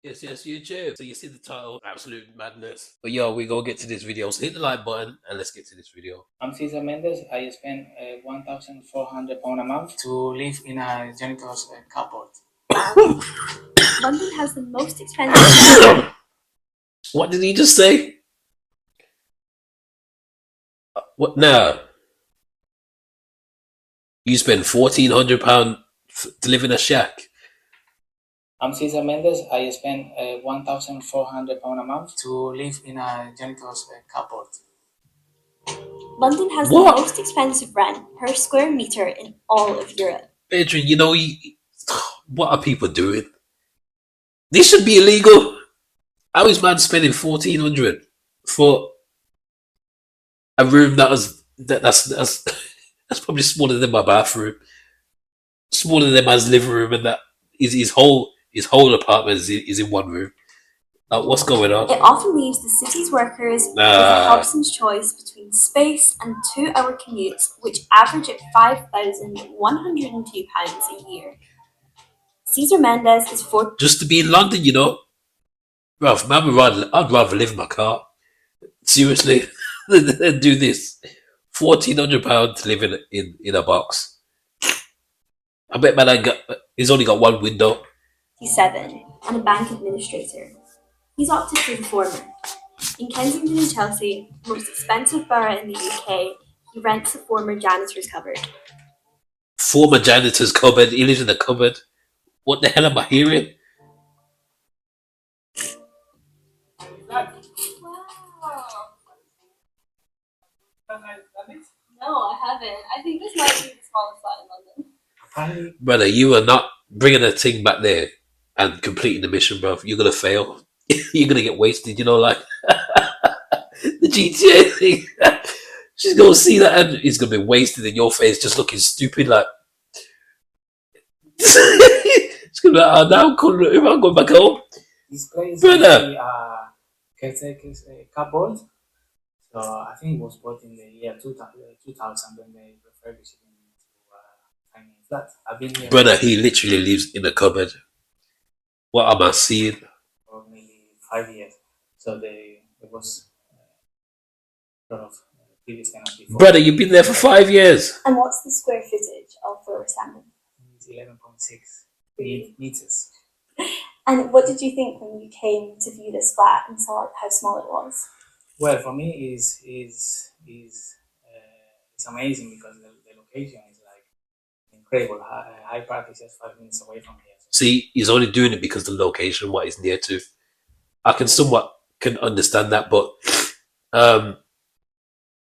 Yes, yes, YouTube. So you see the title, Absolute Madness. But yo, we gonna get to this video. So hit the like button and let's get to this video. I'm Cesar Mendes. I spend £1,400 a month to live in a janitor's cupboard. London has the most expensive. What did he just say? What now? You spend £1,400 to live in a shack. I'm Cesar Mendes. I spend £1,400 a month to live in a janitor's cupboard. London has What? the most expensive rent per square meter in all of Europe. Adrian, you know, what are people doing? This should be illegal. How is man spending 1,400 for a room that's that's probably smaller than my bathroom, smaller than my living room, and that is his whole apartment is in one room. Like, what's going on? It often leaves the city's workers with a Hobson's choice between space and 2-hour commutes, which average at £5,102 a year. Cesar Mendes is for Just to be in London, you know, bruv, man, I'd rather live in my car. Seriously, than do this. £1,400 to live in a box. I bet man, he's only got one window. 7 and a bank administrator. He's opted for the former. In Kensington and Chelsea, the most expensive borough in the UK, he rents a former janitor's cupboard. Former janitor's cupboard. He lives in a cupboard. What the hell am I hearing? Wow. No, I haven't. I think this might be the smallest flat in London. Brother, you are not bringing a thing back there and completing the mission, bro. You're gonna fail. You're gonna get wasted. You know, like the GTA thing. She's gonna see that and it's gonna be wasted in your face, just looking stupid. Like it's gonna be like, oh, now I'm going back home. This place Brother. is caretaker's cupboard. So I think it was bought in the year 2000 when they refurbished it into a tiny flat. I've been here Brother, he literally lives in a cupboard. What am I seeing? for nearly 5 years. So there was a lot of previous tenants before. Brother, you've been there for 5 years. And what's the square footage of Lower Salmon? It's 11.6 meters. And what did you think when you came to view this flat and saw how small it was? Well, for me, it's amazing because the location is like incredible. Hyde Park is just 5 minutes away from here. See, he's only doing it because of the location, what he's near to. I can somewhat understand that, but now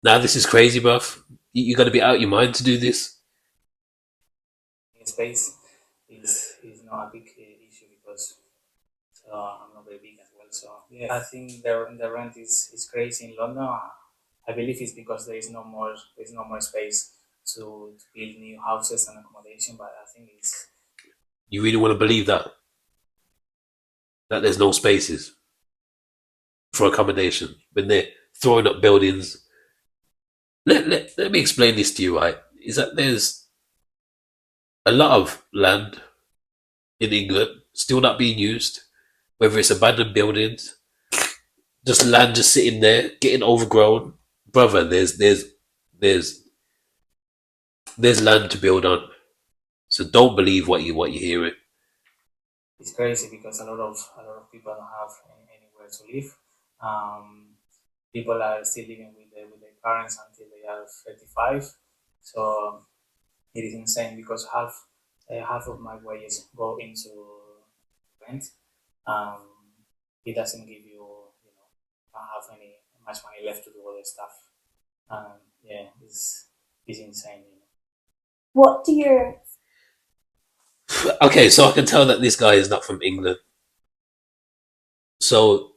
this is crazy, bruv. You got to be out of your mind to do this. Space is not a big issue because I'm not very big as well. So yeah, I think the rent is crazy in London. I believe it's because there's no more space to build new houses and accommodation. But I think it's. You really want to believe that there's no spaces for accommodation when they're throwing up buildings. Let me explain this to you, right? Is that there's a lot of land in England still not being used, whether it's abandoned buildings, just land just sitting there, getting overgrown. Brother, there's land to build on. So don't believe what you're hearing. It's crazy because a lot of people don't have anywhere to live. People are still living with their parents until they are 35. So it is insane because half of my wages go into rent. It doesn't give you don't have much money left to do other stuff. Yeah, it's insane. What do your Okay, so I can tell that this guy is not from England. So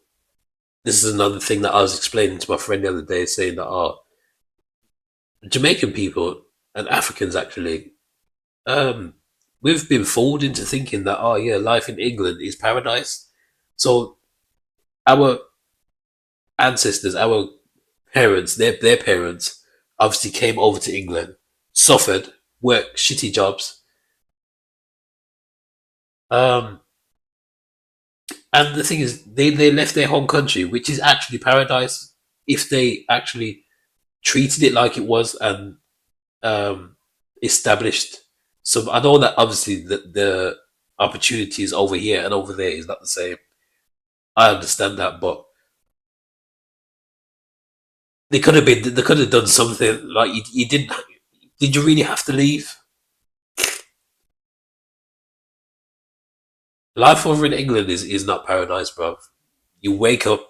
this is another thing that I was explaining to my friend the other day, saying that Jamaican people and Africans actually, we've been fooled into thinking that life in England is paradise. So our ancestors, our parents, their parents, obviously came over to England, suffered, worked shitty jobs, And the thing is, they left their home country, which is actually paradise, if they actually treated it like it was and established some. I know that obviously the opportunities over here and over there is not the same. I understand that, but they could have been. They could have done something like you didn't. Did you really have to leave? Life over in England is not paradise, bro. You wake up,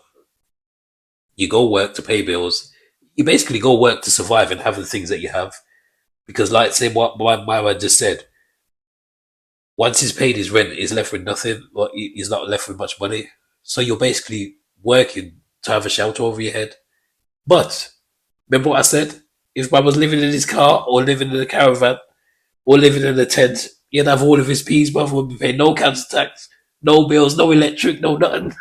you go work to pay bills. You basically go work to survive and have the things that you have. Because, like, say what my man just said, once he's paid his rent, he's left with nothing. Well, he's not left with much money. So you're basically working to have a shelter over your head. But remember what I said? If man was living in his car or living in a caravan or living in a tent, he'd have all of his peas, brother, would be paying no council tax, no bills, no electric, no nothing.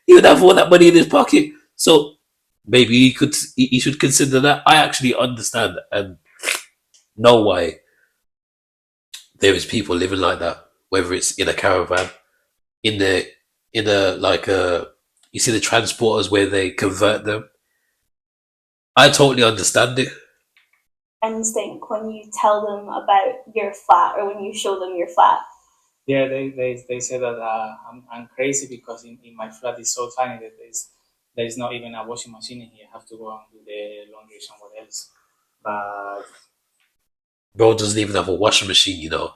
He would have all that money in his pocket. So maybe he should consider that. I actually understand and know why there is people living like that, whether it's in a caravan, in the in a like a you see the transporters where they convert them. I totally understand it. Friends think when you tell them about your flat or when you show them your flat? Yeah, they say that I'm crazy because in my flat is so tiny that there's not even a washing machine in here. I have to go and do the laundry somewhere else. But Bro doesn't even have a washing machine, you know.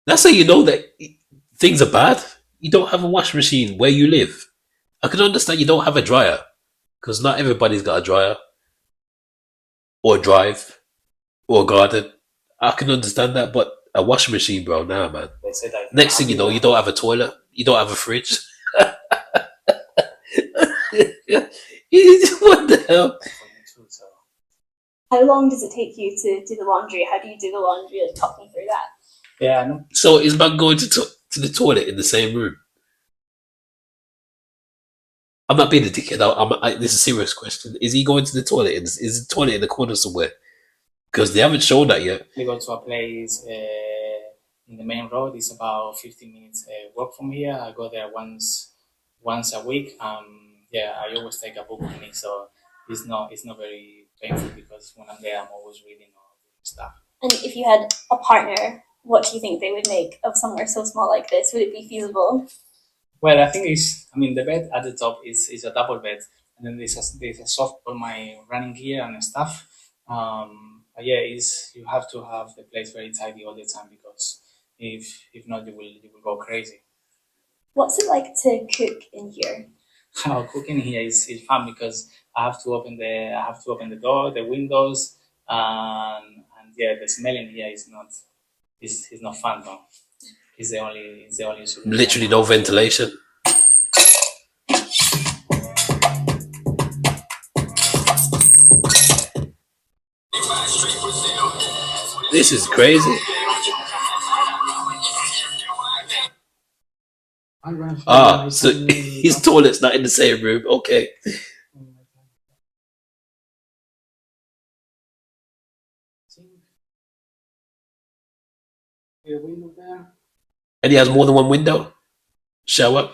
That's how you know that things are bad. You don't have a washing machine where you live. I can understand you don't have a dryer because not everybody's got a dryer or a drive or a garden. I can understand that, but a washing machine, bro, nah, man. they say that Next thing you know, you don't have a toilet, you don't have a fridge. What the hell? so How long does it take you to do the laundry? How do you do the laundry? Like, talk me through that. yeah, I know. So is man going to the toilet in the same room? I'm not being a dickhead. This is a serious question. Is he going to the toilet? Is the toilet in the corner somewhere? Because they haven't shown that yet. We go to a place in the main road. It's about 15 minutes walk from here. I go there once a week. Yeah, I always take a book with me, so it's not very painful because when I'm there, I'm always reading or doing stuff. And if you had a partner, what do you think they would make of somewhere so small like this? Would it be feasible? Well, I think the bed at the top is a double bed, and then there's a soft for my running gear and stuff. But yeah, you have to have the place very tidy all the time because if not, you will go crazy. What's it like to cook in here? Cooking here is fun because I have to open the door, the windows, and yeah, the smell in here is not fun though. It's the only solution. Literally no ventilation. This is crazy. So his toilet's not in the same room. Okay. Window there. And he has more than one window. Shower.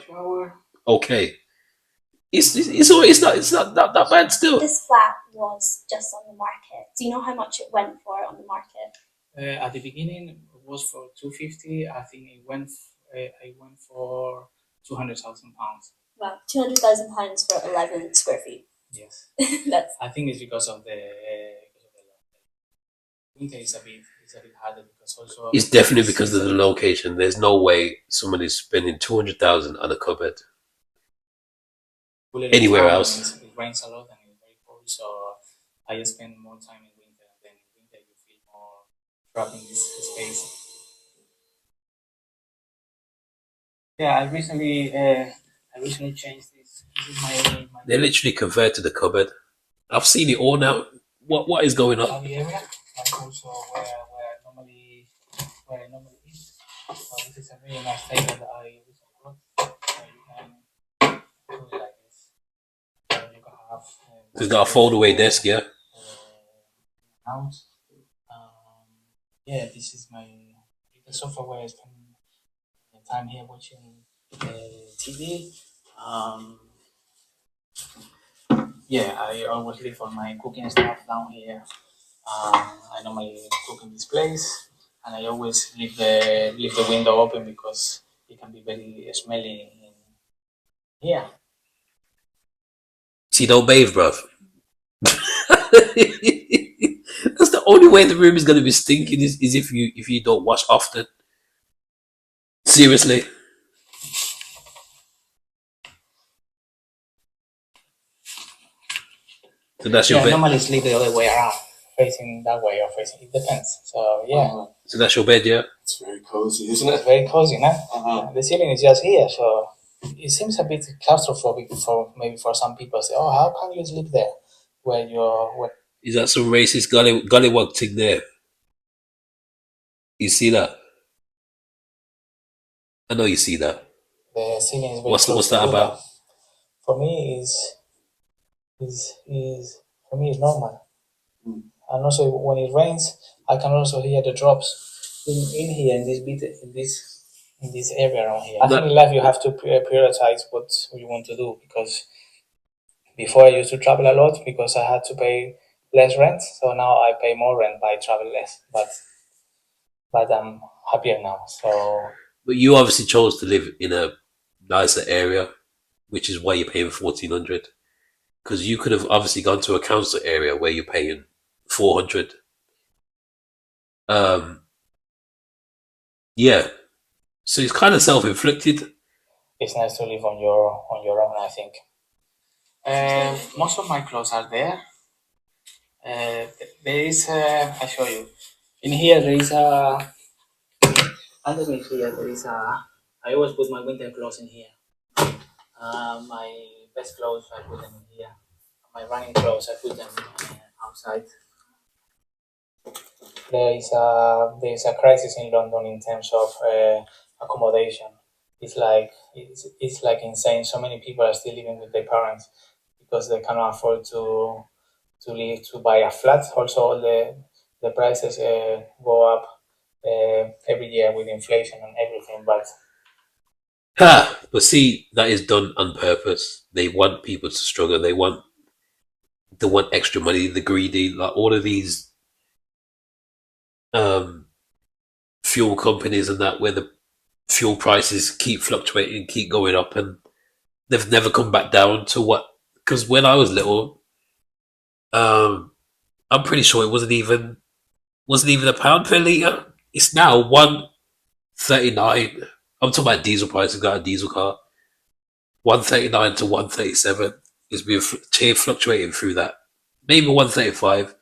Okay. It's not that bad still. This flat was just on the market. Do you know how much it went for on the market? At the beginning, it was for 250. I think it went for 200,000 pounds. Wow, £200,000 for 11 square feet. Yes. That's. I think it's because of the winter is a bit harder because also. It's definitely because of the location. There's no way someone is spending 200,000 on a cupboard anywhere else. It rains a lot and it's very cold, so I just spend more time in winter. Then in winter you feel more trapped in this space. Yeah, I recently changed this. This is my They literally converted the cupboard. I've seen it all now. What is going on? study area, and also where I normally eat. So this is a really nice table that I recently got. So you can do it like this. So you can have. It's got a fold-away desk, yeah. Out. Yeah, this is my the software where I spend time here watching TV. Yeah, I always live on my cooking stuff down here. I normally cook in this place, and I always leave the window open because it can be very smelly in here. See, don't bathe, bruv. That's the only way the room is gonna be stinking is if you don't wash often. Seriously. So that's your Yeah, bed. normally sleep the other way around, facing that way or facing. It depends. So yeah, So that's your bed, yeah. It's very cozy, isn't it's it? very cozy, no? Uh-huh. The ceiling is just here, so it seems a bit claustrophobic for some people. Say, oh, how can you sleep there? Where you're Is that some racist gollywog thing there? You see that? I know you see that. the ceiling is very What's close that to the about? window. For me is normal. Mm. And also when it rains, I can also hear the drops in here in this area around here. I think in life you have to prioritize what you want to do, because before I used to travel a lot because I had to pay less rent. So now I pay more rent, but I travel less. But I'm happier now. So But you obviously chose to live in a nicer area, which is why you're paying $1,400. Because you could have obviously gone to a council area where you're paying $400. Yeah. So it's kind of self-inflicted. it's nice to live on your own, I think. Most of my clothes are there. There is I show you. In here there is a underneath here there is a. I always put my winter clothes in here. My best clothes I put them in here. My running clothes I put them outside. There is a crisis in London in terms of accommodation. It's like insane. So many people are still living with their parents because they cannot afford to buy a flat. Also, all the prices go up every year with inflation and everything. But But see, that is done on purpose. They want people to struggle. They want extra money. The greedy, like all of these fuel companies and that, where the fuel prices keep fluctuating, keep going up, and they've never come back down to what. Because when I was little, I'm pretty sure it wasn't even £1 per litre. It's now $1.39. I'm talking about diesel prices. Got a diesel car, $1.39 to $1.37. It's been fluctuating through that. Maybe $1.35,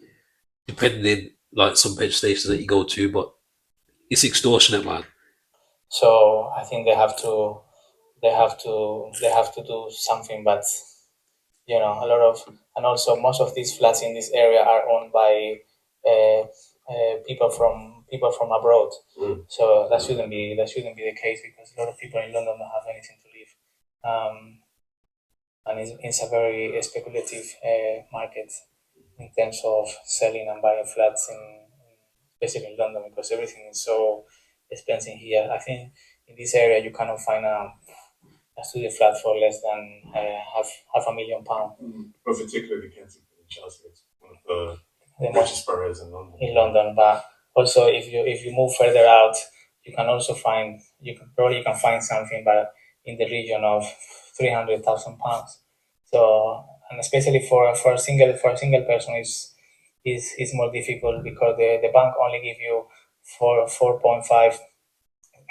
depending like some petrol stations that you go to, but it's extortionate, man. so I think they have to do something. But a lot of, and also most of these flats in this area are owned by people from abroad. Mm. So that shouldn't be the case, because a lot of people in London don't have anything to live, and it's a very speculative market in terms of selling and buying flats especially in London, because everything is so expensive here. I think in this area you cannot find a studio flat for less than half a million pounds. But particularly Kensington and Chelsea, it's one of The the most richest boroughs in London. in London. But also, if you move further out, you can find something, but in the region of £300,000. So, and especially for a single person is more difficult, because the bank only give you 4.5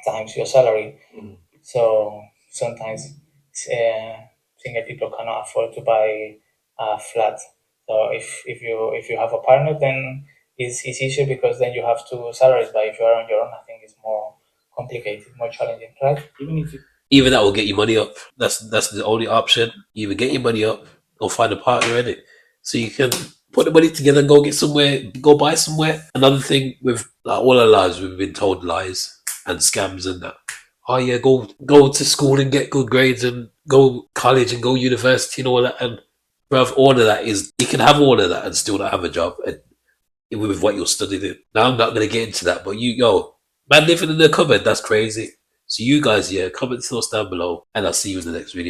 times your salary. Mm. So sometimes single people cannot afford to buy a flat. So if you have a partner, then it's easier, because then you have two salaries. But if you are on your own, I think it's more complicated, more challenging, right? Even that will get you money up. That's the only option. Either get your money up or find a partner in it, so you can put the money together and go get somewhere, go buy somewhere. Another thing, with like, all our lives we've been told lies and scams and that. Oh yeah, go to school and get good grades and go college and go university and all that. And bruv, all of that is, you can have all of that and still not have a job and with what you're studying. Now I'm not gonna get into that, but man living in a cupboard, that's crazy. So you guys, yeah, comment your thoughts down below, and I'll see you in the next video.